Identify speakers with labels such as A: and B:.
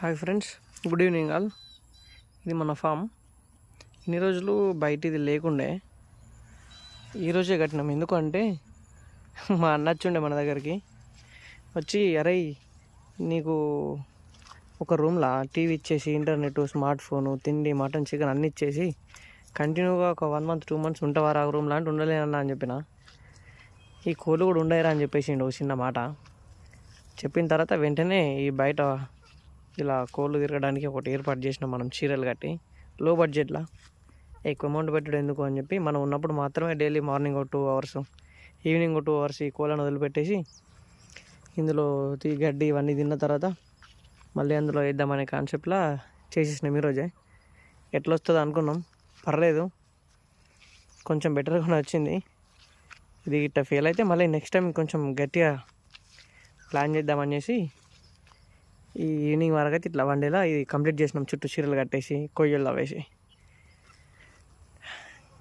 A: Hi friends, good evening all. ఇది మన form. ఇన్ని రోజులు బయట ఇది లేకుండే, ఈరోజే కట్టినాం. ఎందుకంటే మా అన్న వచ్చిండే మన దగ్గరికి వచ్చి, అరే నీకు ఒక రూమ్లో టీవీ ఇచ్చేసి ఇంటర్నెట్, స్మార్ట్ ఫోను, తిండి, మటన్, చికెన్ అన్నీ ఇచ్చేసి కంటిన్యూగా ఒక 1 month 2 months ఉంటావారా ఆ రూమ్ లాంటి ఉండలేనన్నా అని చెప్పిన. ఈ కోళ్ళు కూడా ఉండేరా అని చెప్పేసిండు చిన్న మాట. చెప్పిన తర్వాత వెంటనే ఈ బయట ఇలా కోళ్ళు తిరగడానికి ఒకటి ఏర్పాటు చేసినాం మనం, చీరలు కట్టి. లో బడ్జెట్లో ఎక్కువ అమౌంట్ పెట్టడం ఎందుకు అని చెప్పి, మనం ఉన్నప్పుడు మాత్రమే డైలీ మార్నింగ్ ఒక 2 hours, ఈవినింగ్ ఒక 2 hours ఈ కోళ్ళను వదిలిపెట్టేసి ఇందులో గడ్డి ఇవన్నీ తిన్న తర్వాత మళ్ళీ అందులో వేద్దామనే కాన్సెప్ట్లో చేసేసినాం ఈరోజే. ఎట్లా వస్తుందో అనుకున్నాం, పర్లేదు, కొంచెం బెటర్గానే వచ్చింది. ఇది ఇట్లా ఫెయిల్ అయితే మళ్ళీ నెక్స్ట్ టైం కొంచెం గట్టిగా ప్లాన్ చేద్దామనేసి ఈ ఈవినింగ్ వరకు అయితే ఇట్లా 1 dayలో ఇది కంప్లీట్ చేసినాం, చుట్టూ చీరలు కట్టేసి కొయ్యలు వేసి.